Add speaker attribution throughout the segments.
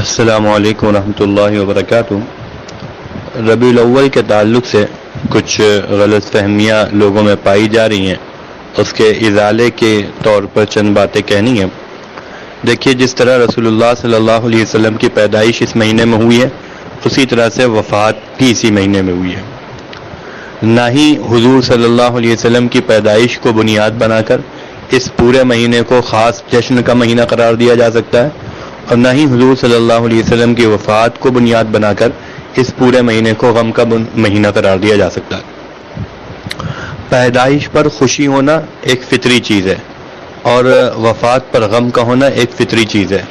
Speaker 1: السلام علیکم ورحمۃ اللہ وبرکاتہ۔ ربیع الاول کے تعلق سے کچھ غلط فہمیاں لوگوں میں پائی جا رہی ہیں، اس کے ازالے کے طور پر چند باتیں کہنی ہیں۔ دیکھیے، جس طرح رسول اللہ صلی اللہ علیہ وسلم کی پیدائش اس مہینے میں ہوئی ہے، اسی طرح سے وفات بھی اسی مہینے میں ہوئی ہے۔ نہ ہی حضور صلی اللہ علیہ وسلم کی پیدائش کو بنیاد بنا کر اس پورے مہینے کو خاص جشن کا مہینہ قرار دیا جا سکتا ہے، اور نہ ہی حضور صلی اللہ علیہ وسلم کی وفات کو بنیاد بنا کر اس پورے مہینے کو غم کا مہینہ قرار دیا جا سکتا ہے۔ پیدائش پر خوشی ہونا ایک فطری چیز ہے، اور وفات پر غم کا ہونا ایک فطری چیز ہے۔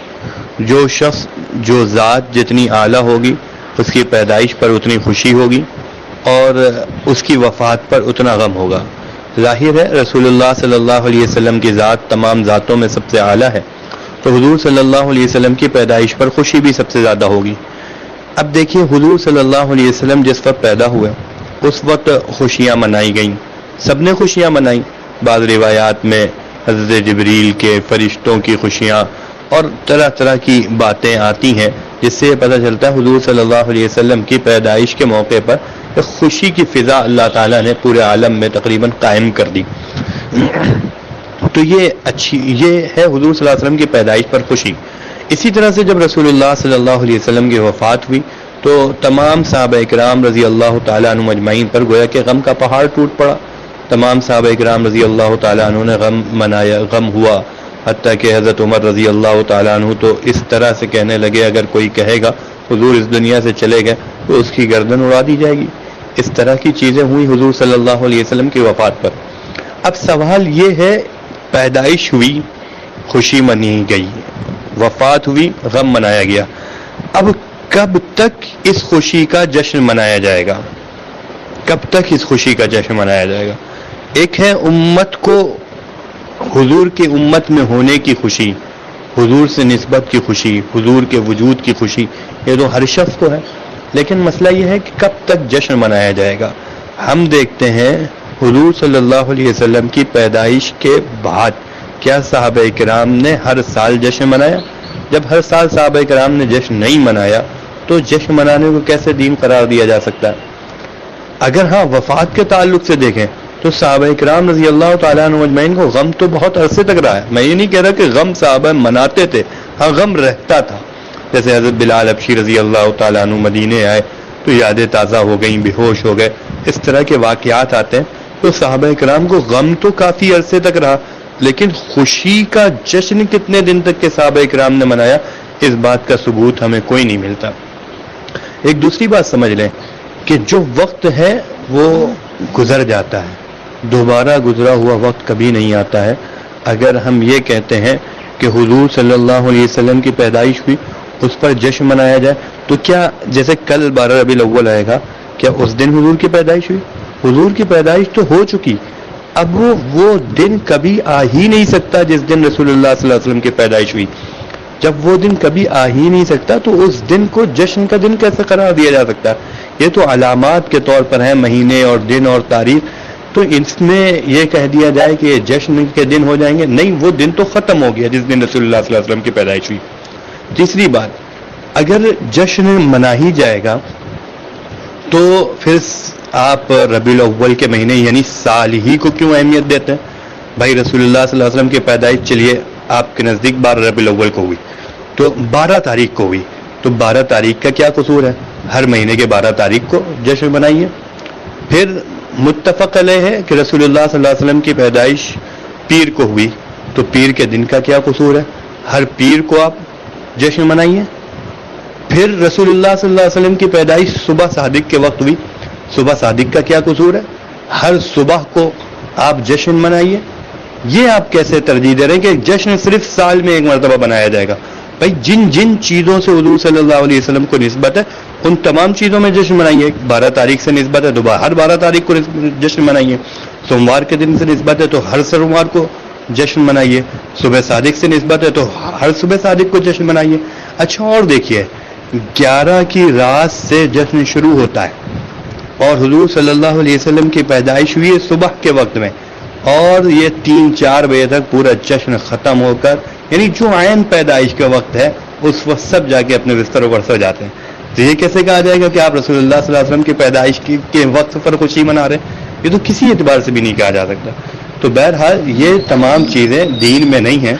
Speaker 1: جو شخص جو ذات جتنی اعلیٰ ہوگی، اس کی پیدائش پر اتنی خوشی ہوگی اور اس کی وفات پر اتنا غم ہوگا۔ ظاہر ہے رسول اللہ صلی اللہ علیہ وسلم کی ذات تمام ذاتوں میں سب سے اعلیٰ ہے، تو حضور صلی اللہ علیہ وسلم کی پیدائش پر خوشی بھی سب سے زیادہ ہوگی۔ اب دیکھیے، حضور صلی اللہ علیہ وسلم جس وقت پیدا ہوئے اس وقت خوشیاں منائی گئیں، سب نے خوشیاں منائیں۔ بعض روایات میں حضرت جبریل کے، فرشتوں کی خوشیاں اور طرح طرح کی باتیں آتی ہیں، جس سے یہ پتہ چلتا ہے حضور صلی اللہ علیہ وسلم کی پیدائش کے موقع پر ایک خوشی کی فضا اللہ تعالیٰ نے پورے عالم میں تقریباً قائم کر دی۔ تو یہ ہے حضور صلی اللہ علیہ وسلم کی پیدائش پر خوشی۔ اسی طرح سے جب رسول اللہ صلی اللہ علیہ وسلم کی وفات ہوئی تو تمام صحابہ اکرام رضی اللہ تعالیٰ عنہ اجمعین پر گویا کہ غم کا پہاڑ ٹوٹ پڑا۔ تمام صحابہ اکرام رضی اللہ تعالیٰ عنہ نے غم منایا، غم ہوا، حتیٰ کہ حضرت عمر رضی اللہ تعالیٰ عنہ تو اس طرح سے کہنے لگے، اگر کوئی کہے گا حضور اس دنیا سے چلے گئے تو اس کی گردن اڑا دی جائے گی۔ اس طرح کی چیزیں ہوئی حضور صلی اللہ علیہ وسلم کی وفات پر۔ اب سوال یہ ہے، پیدائش ہوئی، خوشی منی گئی، وفات ہوئی، غم منایا گیا، اب کب تک اس خوشی کا جشن منایا جائے گا؟ کب تک اس خوشی کا جشن منایا جائے گا؟ ایک ہے امت کو حضور کی امت میں ہونے کی خوشی، حضور سے نسبت کی خوشی، حضور کے وجود کی خوشی، یہ تو ہر شخص کو ہے، لیکن مسئلہ یہ ہے کہ کب تک جشن منایا جائے گا۔ ہم دیکھتے ہیں حضور صلی اللہ علیہ وسلم کی پیدائش کے بعد کیا صحابہ کرام نے ہر سال جشن منایا؟ جب ہر سال صحابہ کرام نے جشن نہیں منایا تو جشن منانے کو کیسے دین قرار دیا جا سکتا ہے؟ اگر ہاں وفات کے تعلق سے دیکھیں تو صحابہ کرام رضی اللہ تعالیٰ عنہ اجمعین کو غم تو بہت عرصے تک رہا ہے۔ میں یہ نہیں کہہ رہا کہ غم صحابہ مناتے تھے، ہاں غم رہتا تھا۔ جیسے حضرت بلال حبشی رضی اللہ تعالیٰ عنہ مدینے آئے تو یادیں تازہ ہو گئیں، بے ہوش ہو گئے، اس طرح کے واقعات آتے ہیں۔ تو صحابہ کرام کو غم تو کافی عرصے تک رہا، لیکن خوشی کا جشن کتنے دن تک کے صحابہ کرام نے منایا، اس بات کا ثبوت ہمیں کوئی نہیں ملتا۔ ایک دوسری بات سمجھ لیں کہ جو وقت ہے وہ گزر جاتا ہے، دوبارہ گزرا ہوا وقت کبھی نہیں آتا ہے۔ اگر ہم یہ کہتے ہیں کہ حضور صلی اللہ علیہ وسلم کی پیدائش ہوئی، اس پر جشن منایا جائے، تو کیا جیسے کل 12 ربیع الاول آئے گا، کیا اس دن حضور کی پیدائش ہوئی؟ حضور کی پیدائش تو ہو چکی، اب وہ دن کبھی آ ہی نہیں سکتا جس دن رسول اللہ صلی اللہ علیہ وسلم کی پیدائش ہوئی۔ جب وہ دن کبھی آ ہی نہیں سکتا تو اس دن کو جشن کا دن کیسے قرار دیا جا سکتا ہے؟ یہ تو علامات کے طور پر ہیں، مہینے اور دن اور تاریخ، تو اس میں یہ کہہ دیا جائے کہ یہ جشن کے دن ہو جائیں گے، نہیں، وہ دن تو ختم ہو گیا جس دن رسول اللہ صلی اللہ علیہ وسلم کی پیدائش ہوئی۔ تیسری بات، اگر جشن منا ہی جائے گا تو پھر آپ ربیع الاول کے مہینے یعنی سال ہی کو کیوں اہمیت دیتے ہیں؟ بھائی رسول اللہ صلی اللہ علیہ وسلم کی پیدائش چلیے آپ کے نزدیک 12 ربیع الاول کو ہوئی، تو 12 تاریخ کو ہوئی، تو 12 تاریخ کا کیا قصور ہے؟ ہر مہینے کے 12 تاریخ کو جشن منائیے۔ پھر متفق علیہ ہے کہ رسول اللہ صلی اللہ علیہ وسلم کی پیدائش پیر کو ہوئی، تو پیر کے دن کا کیا قصور ہے؟ ہر پیر کو آپ جشن منائیے۔ پھر رسول اللہ صلی اللہ علیہ وسلم کی پیدائش صبح صادق کے وقت ہوئی، صبح صادق کا کیا قصور ہے؟ ہر صبح کو آپ جشن منائیے۔ یہ آپ کیسے ترجیح دے رہے ہیں کہ جشن صرف سال میں ایک مرتبہ بنایا جائے گا؟ بھائی جن جن چیزوں سے حضور صلی اللہ علیہ وسلم کو نسبت ہے ان تمام چیزوں میں جشن منائیے۔ 12 تاریخ سے نسبت ہے تو ہر 12 تاریخ کو جشن منائیے۔ سوموار کے دن سے نسبت ہے تو ہر سوموار کو جشن منائیے۔ صبح صادق سے نسبت ہے تو ہر صبح صادق کو جشن منائیے۔ اچھا، اور دیکھیے، 11 کی رات سے جشن شروع ہوتا ہے اور حضور صلی اللہ علیہ وسلم کی پیدائش ہوئی ہے صبح کے وقت میں، اور یہ 3-4 بجے تک پورا جشن ختم ہو کر، یعنی جو عین پیدائش کا وقت ہے اس وقت سب جا کے اپنے بستروں پر سو جاتے ہیں. تو یہ کیسے کہا جائے گا کہ آپ رسول اللہ صلی اللہ علیہ وسلم کی پیدائش کے وقت پر خوشی منا رہے ہیں؟ یہ تو کسی اعتبار سے بھی نہیں کہا جا سکتا. تو بہرحال یہ تمام چیزیں دین میں نہیں ہیں.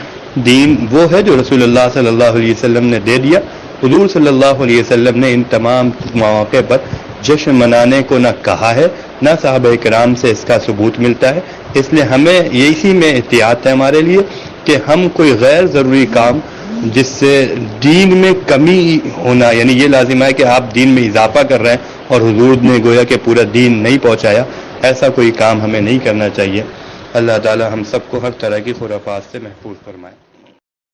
Speaker 1: دین وہ ہے جو رسول اللہ صلی اللہ علیہ وسلم نے دے دیا. حضور صلی اللہ علیہ وسلم نے ان تمام مواقع پر جشن منانے کو نہ کہا ہے، نہ صحابہ کرام سے اس کا ثبوت ملتا ہے. اس لیے ہمیں اسی میں احتیاط ہے ہمارے لیے کہ ہم کوئی غیر ضروری کام جس سے دین میں کمی ہونا، یعنی یہ لازم ہے کہ آپ دین میں اضافہ کر رہے ہیں اور حضور نے گویا کہ پورا دین نہیں پہنچایا، ایسا کوئی کام ہمیں نہیں کرنا چاہیے. اللہ تعالی ہم سب کو ہر طرح کی خرافات سے محفوظ فرمائے.